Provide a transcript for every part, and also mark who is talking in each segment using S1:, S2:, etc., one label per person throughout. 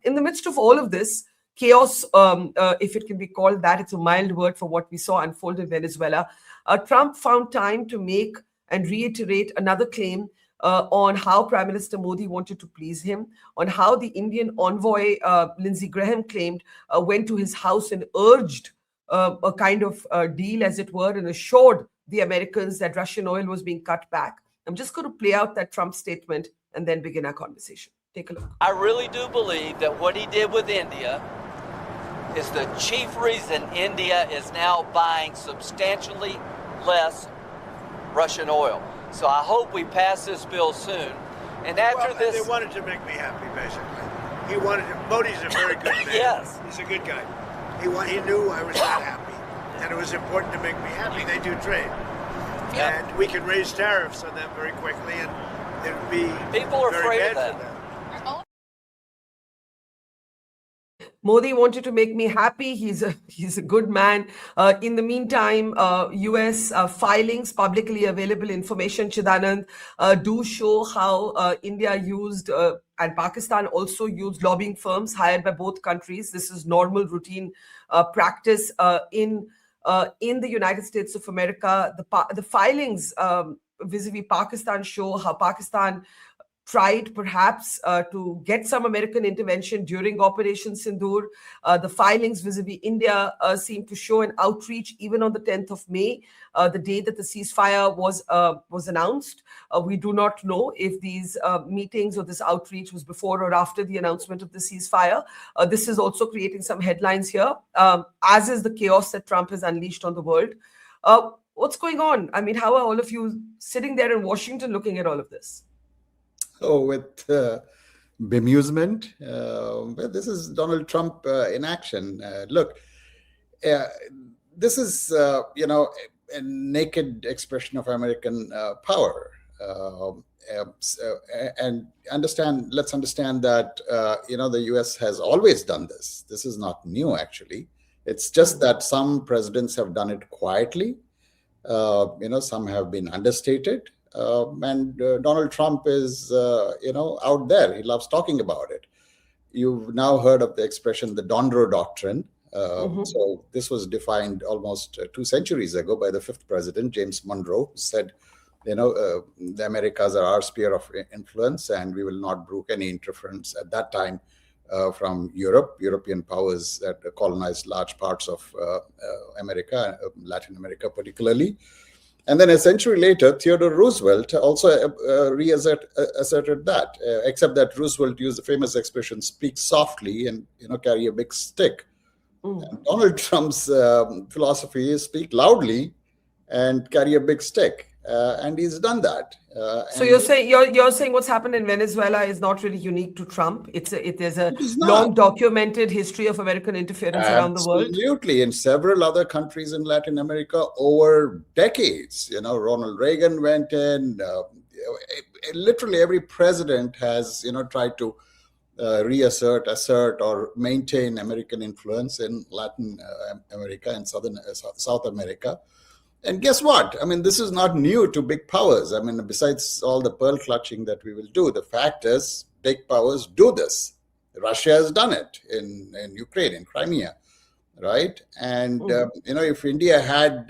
S1: in the midst of all of this chaos, if it can be called that, it's a mild word for what we saw unfold in Venezuela, Trump found time to make and reiterate another claim on how Prime Minister Modi wanted to please him, on how the Indian envoy, Lindsey Graham, claimed went to his house and urged a kind of deal, as it were, and assured the Americans that Russian oil was being cut back. I'm just going to play out that Trump statement and then begin our conversation. Take a look.
S2: I really do believe that what he did with India is the chief reason India is now buying substantially less Russian oil. So I hope we pass this bill soon. And after this...
S3: They wanted to make me happy, basically. He wanted to... Modi's a very good man.
S2: Yes.
S3: He's a good guy. He knew I was not happy. And it was important to make me happy. They do trade.
S2: Yep.
S3: And we can raise tariffs on them very quickly, and it would be
S2: People are
S3: very
S2: afraid
S3: bad
S2: of that.
S3: for them.
S1: Modi wanted to make me happy. He's a good man. In the meantime, U.S. Filings, publicly available information, Chidanand, do show how India used and Pakistan also used lobbying firms hired by both countries. This is normal routine practice in the United States of America. The filings vis-a-vis Pakistan show how Pakistan tried perhaps to get some American intervention during Operation Sindoor. The filings vis-a-vis India seem to show an outreach even on the 10th of May, the day that the ceasefire was announced. We do not know if these meetings or this outreach was before or after the announcement of the ceasefire. This is also creating some headlines here, as is the chaos that Trump has unleashed on the world. What's going on? I mean, how are all of you sitting there in Washington looking at all of this?
S4: Oh, with bemusement. This is Donald Trump in action. Look, this is, a naked expression of American power. And let's understand that, the U.S. has always done this. This is not new, actually. It's just that some presidents have done it quietly. Some have been understated. And Donald Trump is, out there. He loves talking about it. You've now heard of the expression, the Donro Doctrine. So this was defined almost 2 centuries ago by the 5th president, James Monroe, who said, the Americas are our sphere of influence, and we will not brook any interference at that time from European powers that colonized large parts of America, Latin America particularly. And then a century later, Theodore Roosevelt also asserted that, except that Roosevelt used the famous expression, speak softly and, carry a big stick. And Donald Trump's philosophy is speak loudly and carry a big stick. And he's done that.
S1: So you're saying what's happened in Venezuela is not really unique to Trump. There's a long documented history of American interference around the world.
S4: Absolutely, in several other countries in Latin America over decades. Ronald Reagan went in. Literally every president has tried to assert or maintain American influence in Latin America and South America. And guess what? I mean, this is not new to big powers. I mean, besides all the pearl clutching that we will do, the fact is big powers do this. Russia has done it in Ukraine, in Crimea, right? And, if India had,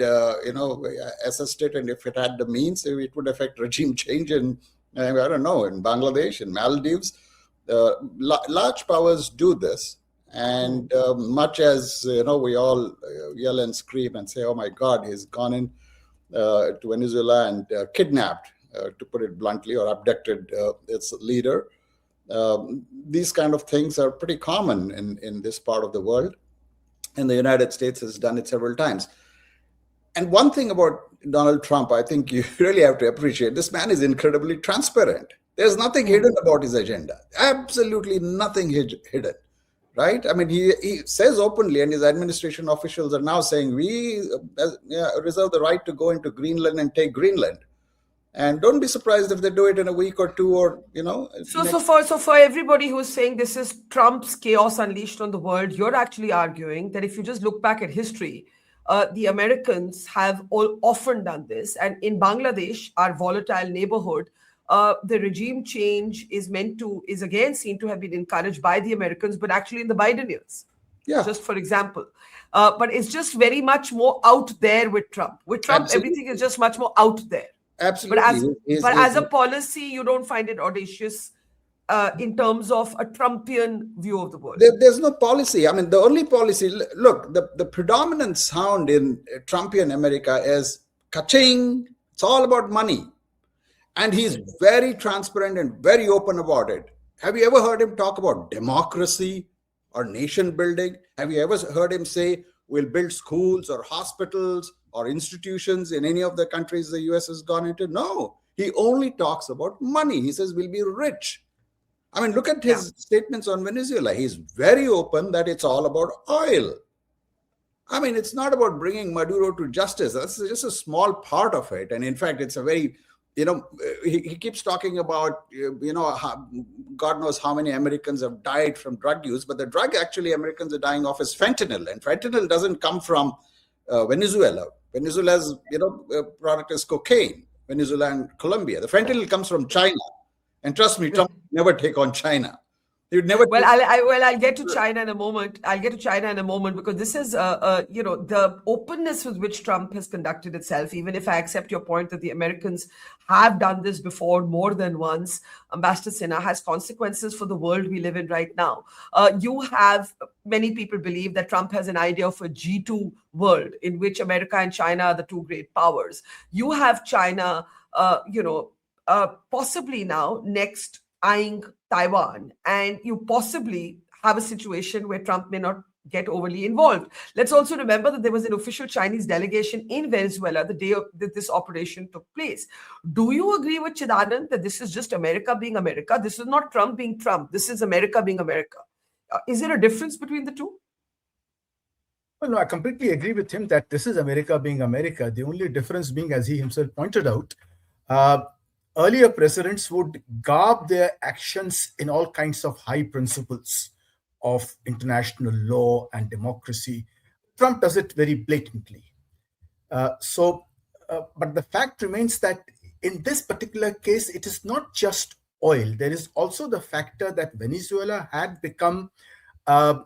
S4: assessed it, and if it had the means, it would affect regime change in, in Bangladesh, in Maldives. Large powers do this. And much as, we all yell and scream and say, oh, my God, he's gone in to Venezuela and kidnapped, to put it bluntly, or abducted its leader. These kind of things are pretty common in this part of the world. And the United States has done it several times. And one thing about Donald Trump, I think you really have to appreciate, this man is incredibly transparent. There's nothing hidden about his agenda. Absolutely nothing hidden. Right? I mean, he says openly, and his administration officials are now saying, we reserve the right to go into Greenland and take Greenland. And don't be surprised if they do it in a week or two, or,
S1: So for everybody who is saying this is Trump's chaos unleashed on the world, you're actually arguing that if you just look back at history, the Americans have often done this. And in Bangladesh, our volatile neighborhood, the regime change is again seen to have been encouraged by the Americans, but actually in the Biden years,
S4: Yeah,
S1: just for example. But it's just very much more out there with Trump. With Trump,
S4: absolutely,
S1: everything is just much more out there. But
S4: absolutely.
S1: as a policy, you don't find it audacious in terms of a Trumpian view of the world.
S4: There's no policy. I mean, the only policy, look, the predominant sound in Trumpian America is ka-ching. It's all about money. And he's very transparent and very open about it. Have you ever heard him talk about democracy or nation building? Have you ever heard him say, we'll build schools or hospitals or institutions in any of the countries the US has gone into? No, he only talks about money. He says, we'll be rich. I mean, look at his statements on Venezuela. He's very open that it's all about oil. I mean, it's not about bringing Maduro to justice. That's just a small part of it. And in fact, it's a very, he keeps talking about, God knows how many Americans have died from drug use, but the drug actually Americans are dying of is fentanyl. And fentanyl doesn't come from Venezuela. Venezuela's, product is cocaine, Venezuela and Colombia. The fentanyl comes from China. And trust me, Trump would never take on China. You'd never.
S1: Well, I'll get to China in a moment. I'll get to China in a moment because this is, the openness with which Trump has conducted itself. Even if I accept your point that the Americans have done this before more than once, Ambassador Sinha, has consequences for the world we live in right now. Many people believe that Trump has an idea of a G2 world in which America and China are the two great powers. You have China, possibly now next eyeing Taiwan, and you possibly have a situation where Trump may not get overly involved. Let's also remember that there was an official Chinese delegation in Venezuela the day that this operation took place. Do you agree with Chidanand that this is just America being America? This is not Trump being Trump. This is America being America. Is there a difference between the two?
S5: Well, no, I completely agree with him that this is America being America. The only difference being, as he himself pointed out, earlier presidents would garb their actions in all kinds of high principles of international law and democracy. Trump does it very blatantly. But the fact remains that in this particular case, it is not just oil. There is also the factor that Venezuela had become a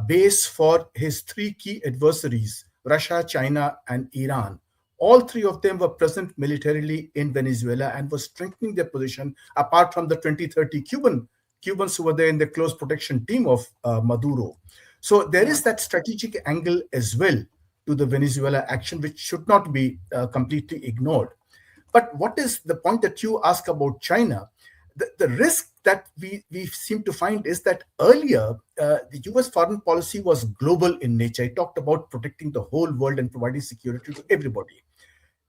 S5: base for his three key adversaries, Russia, China, and Iran. All three of them were present militarily in Venezuela and were strengthening their position, apart from the 20-30 Cubans who were there in the close protection team of Maduro. So there is that strategic angle as well to the Venezuela action, which should not be completely ignored. But what is the point that you ask about China? The risk that we seem to find is that earlier, the US foreign policy was global in nature. It talked about protecting the whole world and providing security to everybody.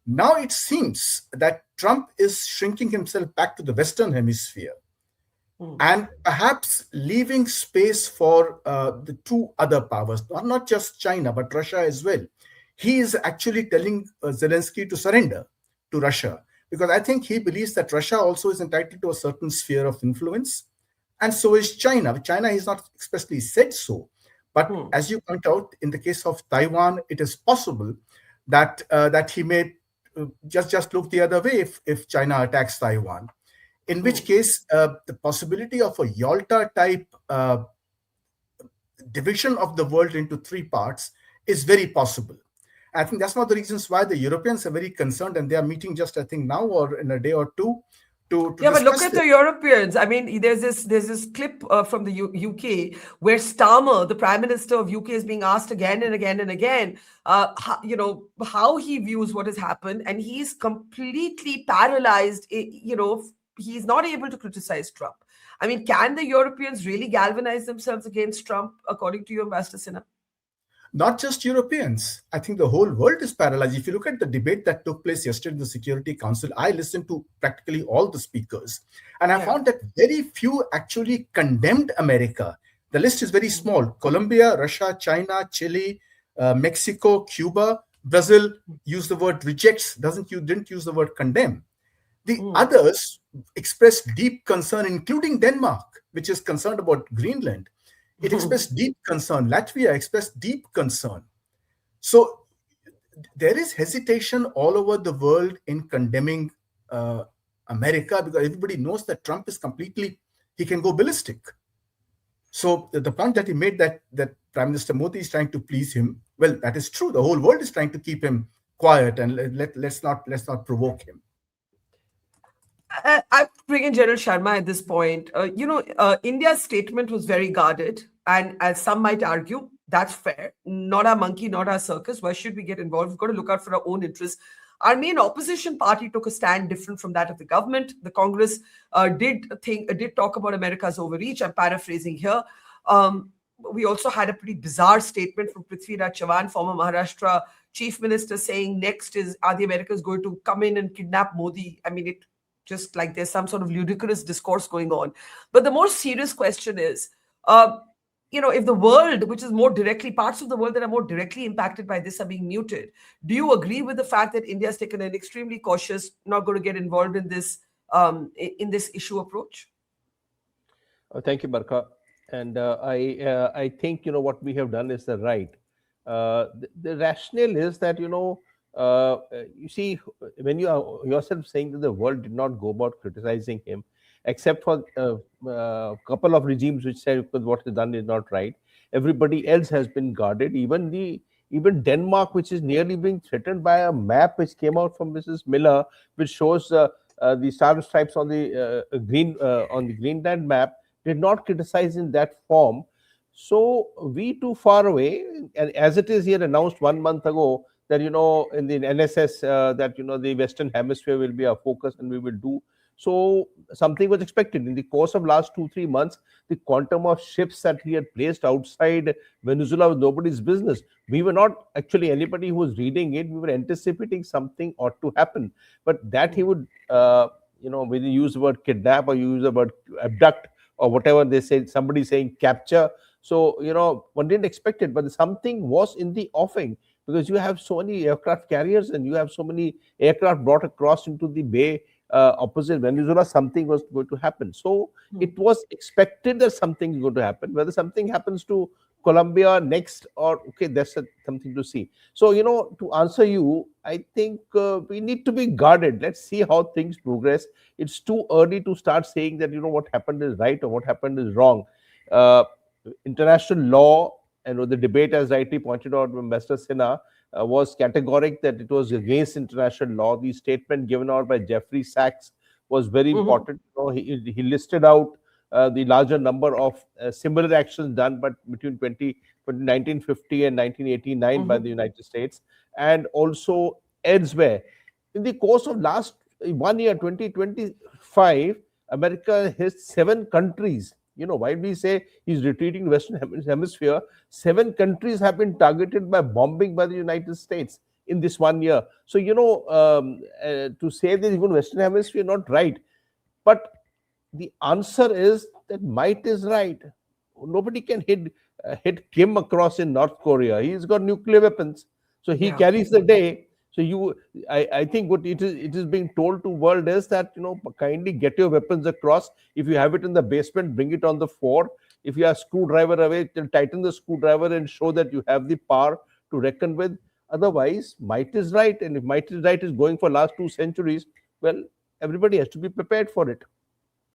S5: Now it seems that Trump is shrinking himself back to the Western Hemisphere and perhaps leaving space for the two other powers, not just China, but Russia as well. He is actually telling Zelensky to surrender to Russia, because I think he believes that Russia also is entitled to a certain sphere of influence, and so is China. China has not expressly said so, but as you point out, in the case of Taiwan, it is possible that he may just look the other way if China attacks Taiwan, in which case the possibility of a Yalta-type division of the world into three parts is very possible. I think that's one of the reasons why the Europeans are very concerned, and they are meeting just, I think, now or in a day or two to
S1: but look at the Europeans. I mean, there's this clip from the UK where Starmer, the Prime Minister of UK, is being asked again and again and again, how he views what has happened, and he's completely paralyzed. He's not able to criticize Trump. I mean, can the Europeans really galvanize themselves against Trump, according to you, Ambassador Sinha?
S5: Not just Europeans. I think the whole world is paralyzed. If you look at the debate that took place yesterday in the Security Council, I listened to practically all the speakers, and I found that very few actually condemned America. The list is very small. Colombia, Russia, China, Chile, Mexico, Cuba. Brazil used the word rejects, didn't use the word condemn. The others expressed deep concern, including Denmark, which is concerned about Greenland. It expressed deep concern. Latvia expressed deep concern. So there is hesitation all over the world in condemning America, because everybody knows that Trump is completely, he can go ballistic. So the point that he made, that Prime Minister Modi is trying to please him, well, that is true. The whole world is trying to keep him quiet, and let's not provoke him.
S1: I bring in General Sharma at this point. India's statement was very guarded, and as some might argue, that's fair. Not our monkey, not our circus. Why should we get involved? We've got to look out for our own interests. Our main opposition party took a stand different from that of the government. The Congress did talk about America's overreach. I'm paraphrasing here. We also had a pretty bizarre statement from Prithviraj Chavan, former Maharashtra chief minister, saying next is, are the Americans going to come in and kidnap Modi? I mean, it just like there's some sort of ludicrous discourse going on. But the more serious question is, if the world, which is more directly, parts of the world that are more directly impacted by this are being muted, do you agree with the fact that India has taken an extremely cautious, not going to get involved in this issue approach?
S6: Thank you, Barkha. And I think what we have done is the right. The rationale is that you see, when you are yourself saying that the world did not go about criticizing him, except for a couple of regimes which said what is done is not right. Everybody else has been guarded. Even Denmark, which is nearly being threatened by a map which came out from Mrs. Miller, which shows the Star and Stripes on the Greenland map, did not criticize in that form. So we too far away, and as it is here announced 1 month ago that in the NSS that the Western Hemisphere will be our focus and we will do. So something was expected. In the course of last 2-3 months, the quantum of ships that he had placed outside Venezuela was nobody's business. We were not actually, anybody who was reading it, we were anticipating something ought to happen. But that he would, when you use the word kidnap or you use the word abduct or whatever they say, somebody saying capture. So, one didn't expect it, but something was in the offing, because you have so many aircraft carriers and you have so many aircraft brought across into the bay opposite Venezuela. Something was going to happen. So it was expected that something is going to happen. Whether something happens to Colombia next or okay, that's something to see. So, to answer you, I think we need to be guarded. Let's see how things progress. It's too early to start saying that, what happened is right or what happened is wrong. International law, and the debate, as rightly pointed out by Mr. Sinha, was categoric that it was against international law. The statement given out by Jeffrey Sachs was very important. He listed out the larger number of similar actions done, but between 1950 and 1989 by the United States, and also elsewhere. In the course of last 1 year, 2025, America has 7 countries. Why we say he's retreating to Western Hemisphere, 7 countries have been targeted by bombing by the United States in this 1 year. So, to say that even Western Hemisphere not right, but the answer is that might is right. Nobody can hit Kim across in North Korea. He's got nuclear weapons, so he carries the day. So I think what it is being told to world is that kindly get your weapons across. If you have it in the basement, bring it on the floor. If you have a screwdriver away, tighten the screwdriver and show that you have the power to reckon with. Otherwise, might is right, and if might is right is going for last 2 centuries, well, everybody has to be prepared for it.